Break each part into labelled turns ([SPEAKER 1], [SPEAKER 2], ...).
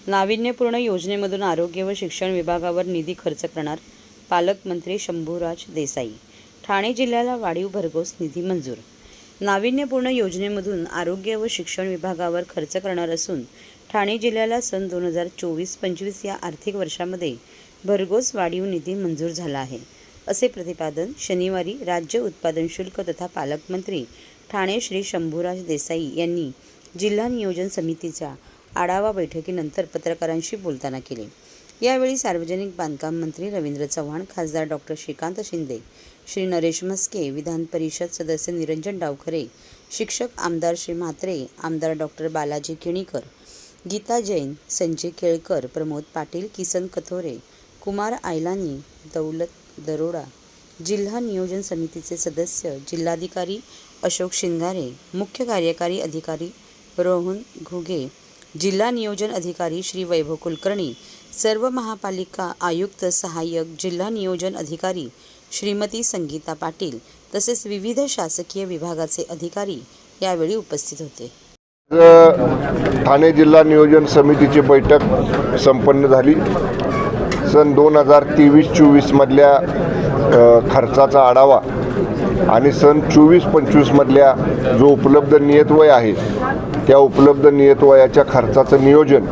[SPEAKER 1] नाविन्यपूर्ण योजनेमधून आरोग्य व शिक्षण विभागावर निधी खर्च करणार पालकमंत्री शंभूराज देसाई। ठाणे जिल्ह्याला वाढीव भरघोस निधी मंजूर। नाविन्यपूर्ण योजनेमधून आरोग्य व शिक्षण विभागावर खर्च करणार असून ठाणे जिल्ह्याला सन 2024-25 या आर्थिक वर्षामध्ये भरघोस वाढीव निधी मंजूर झाला आहे, असे प्रतिपादन शनिवारी राज्य उत्पादन शुल्क तथा पालकमंत्री ठाणे श्री शंभूराज देसाई यांनी जिल्हा नियोजन समितीच्या आढावा बैठकीनंतर पत्रकारांशी बोलताना केले। यावेळी सार्वजनिक बांधकाम मंत्री रवींद्र चव्हाण, खासदार डॉक्टर श्रीकांत शिंदे, श्री नरेश म्हस्के, विधान परिषद सदस्य निरंजन डावखरे, शिक्षक आमदार श्री म्हात्रे, आमदार डॉक्टर बालाजी किणीकर, गीता जैन, संजय केळकर, प्रमोद पाटील, किसन कथोरे, कुमार आयलानी, दौलत दरोडा, जिल्हा नियोजन समितीचे सदस्य जिल्हाधिकारी अशोक शिंगारे, मुख्य कार्यकारी अधिकारी रोहन घुगे, जिल्हा नियोजन अधिकारी श्री वैभव कुलकर्णी, सर्व महापालिका आयुक्त, सहाय्यक जिल्हा नियोजन अधिकारी श्रीमती संगीता पाटील तसेच विविध शासकीय विभागाचे अधिकारी यावेळी उपस्थित होते।
[SPEAKER 2] ठाणे जिल्हा नियोजन समितीची बैठक संपन्न झाली। सन 2023-24 मधल्या खर्चाचा आढावा आणि सन 24-25 मधल्या जो उपलब्ध नियतव्यय आहे त्या उपलब्ध नियतव्ययाच्या खर्चाचं नियोजन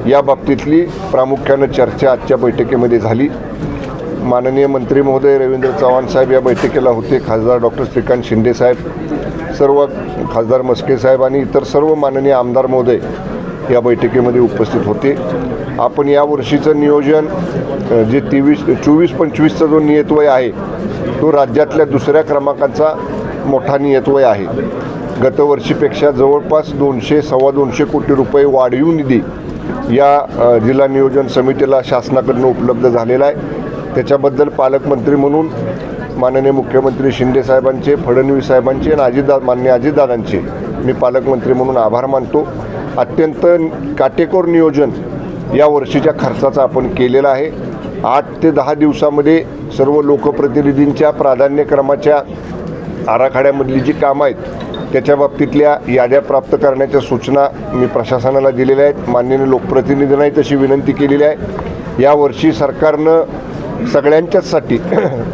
[SPEAKER 2] या बाबतीतली प्रामुख्याने चर्चा आजच्या बैठकीमध्ये झाली। माननीय मंत्री महोदय रवींद्र चव्हाण साहेब या बैठकीला होते, खासदार डॉक्टर श्रीकांत शिंदे साहेब, सर्व खासदार म्हस्के साहेब आणि इतर सर्व माननीय आमदार महोदय या बैठकीमध्ये उपस्थित होते। आपण या वर्षीचं नियोजन जे 24-25चा जो नियतव्यय आहे तो राज्यातल्या दुसऱ्या क्रमांकाचा मोठा नियतव्यय आहे। गतवर्षीपेक्षा जवळपास 200-2.25 कोटी रुपये वाढीव निधी या जिल्हा नियोजन समितीला शासनाकडून उपलब्ध झालेला आहे। त्याच्याबद्दल पालकमंत्री म्हणून माननीय मुख्यमंत्री शिंदे साहेबांचे, फडणवीस साहेबांचे आणि माननीय अजितदादांचे मी पालकमंत्री म्हणून आभार मानतो। अत्यंत काटेकोर नियोजन या वर्षीच्या खर्चाचा आपण केलेला आहे। 8 ते 10 दिवसामध्ये सर्व लोकप्रतिनिधींच्या प्राधान्यक्रमाच्या आराखड्यामधली जी कामं आहेत त्याच्या बाबतीतल्या याद्या प्राप्त करण्याच्या सूचना मी प्रशासनाला दिलेल्या आहेत। माननीय लोकप्रतिनिधींनाही तशी विनंती केलेली आहे। यावर्षी सरकारनं सगळ्यांच्याचसाठी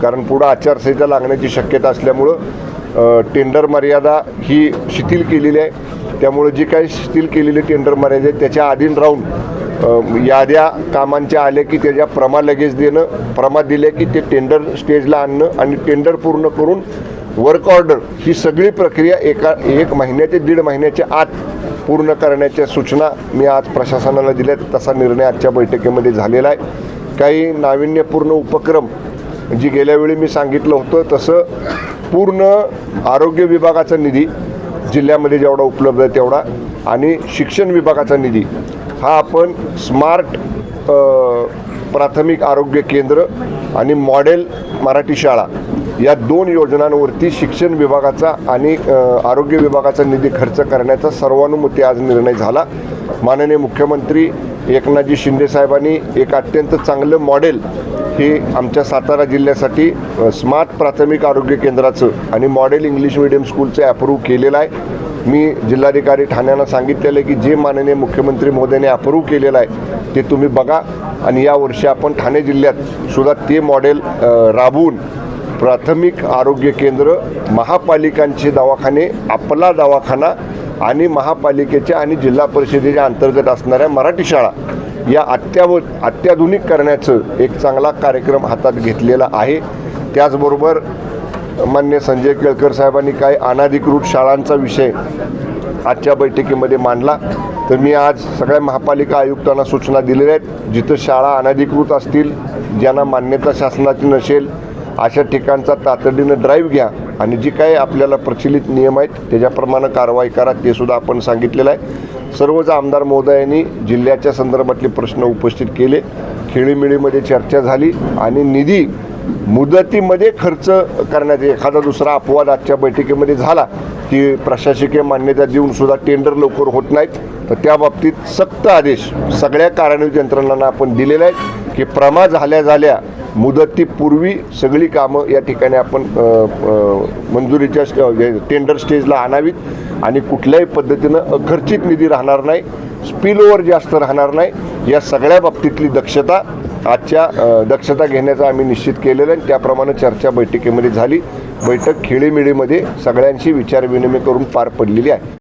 [SPEAKER 2] कारण पुढं आचारसंहिता लागण्याची शक्यता असल्यामुळं टेंडर मर्यादा ही शिथिल केलेली आहे। त्यामुळे जी काही शिथिल केलेली टेंडर मर्यादा आहे त्याच्या अधीन राहून याद्या कामांच्या आल्या की त्याच्या प्रमा लगेच देणं, प्रमा दिल्या की ते टेंडर स्टेजला आणणं आणि टेंडर पूर्ण करून वर्क ऑर्डर ही सगळी प्रक्रिया 1 महिन्या ते 1.5 महिन्याच्या आत पूर्ण करण्याच्या सूचना मी आज प्रशासनाला दिल्यात। तसा निर्णय आजच्या बैठकीमध्ये झालेला आहे। काही नाविन्यपूर्ण उपक्रम जी गेल्या वेळी मी सांगितलं होतं तसं पूर्ण आरोग्य विभागाचा निधी जिल्ह्यामध्ये जेवढा उपलब्ध आहे तेवढा आणि शिक्षण विभागाचा निधी हा आपण स्मार्ट प्राथमिक आरोग्य केंद्र आणि मॉडेल मराठी शाळा या 2 योजनांवरती शिक्षण विभागाचा आणि आरोग्य विभागाचा निधी खर्च करण्याचा सर्वानुमते आज निर्णय झाला। माननीय मुख्यमंत्री एकनाथजी शिंदे साहेबांनी एक अत्यंत चांगलं मॉडेल हे आमच्या सातारा जिल्ह्यासाठी स्मार्ट प्राथमिक आरोग्य केंद्राचं आणि मॉडेल इंग्लिश मीडियम स्कूलचं अप्रूव्ह केलेलं आहे। मी जिल्हाधिकारी ठाण्याला सांगितलेलं आहे की जे माननीय मुख्यमंत्री महोदयाने अप्रूव्ह केलेलं आहे ते तुम्ही बघा आणि यावर्षी आपण ठाणे जिल्ह्यात सुद्धा ते मॉडेल राबवून प्राथमिक आरोग्य केंद्र, महापालिकांचे दवाखाने, आपला दवाखाना आणि महापालिकेच्या आणि जिल्हा परिषदेच्या अंतर्गत असणाऱ्या मराठी शाळा या अत्याधुनिक करण्याचं एक चांगला कार्यक्रम हातात घेतलेला आहे। त्याचबरोबर माननीय संजय केळकर साहेबांनी काही अनधिकृत शाळांचा विषय आजच्या बैठकीमध्ये मांडला। तर मी आज सगळ्या महापालिका आयुक्तांना सूचना दिलेल्या आहेत, जिथं शाळा अनधिकृत असतील, ज्यांना मान्यता शासनाची नसेल अशा ठिकाणचा तातडीनं ड्राईव्ह घ्या आणि जी काही आपल्याला प्रचलित नियम आहेत त्याच्याप्रमाणे कारवाई करा, ते सुद्धा आपण सांगितलेलं आहे। सर्वच आमदार महोदयांनी जिल्ह्याच्या संदर्भातले प्रश्न उपस्थित केले, खेळीमेळीमध्ये चर्चा झाली आणि निधी मुदतीमध्ये खर्च करण्याचा एखादा दुसरा अपवाद आजच्या बैठकीमध्ये झाला की प्रशासकीय मान्यता देऊन सुद्धा टेंडर लवकर होत नाहीत, तर त्या बाबतीत सक्त आदेश सगळ्या कार्यान्वित यंत्रणांना आपण दिलेले आहेत की प्रमा झाल्या मुदतीपूर्वी सगळी कामं या ठिकाणी आपण मंजुरीच्या टेंडर स्टेजला आणावीत आणि कुठल्याही पद्धतीनं अखर्चित निधी राहणार नाही, स्पिल ओव्हर जास्त राहणार नाही, या सगळ्या बाबतीतली दक्षता घेण्याचं आम्ही निश्चित केलेलं आहे. त्याप्रमाणे चर्चा बैठकीमध्ये झाली. बैठक खेळीमेळीमध्ये सगळ्यांशी विचारविनिमय करून पार पडलेली आहे.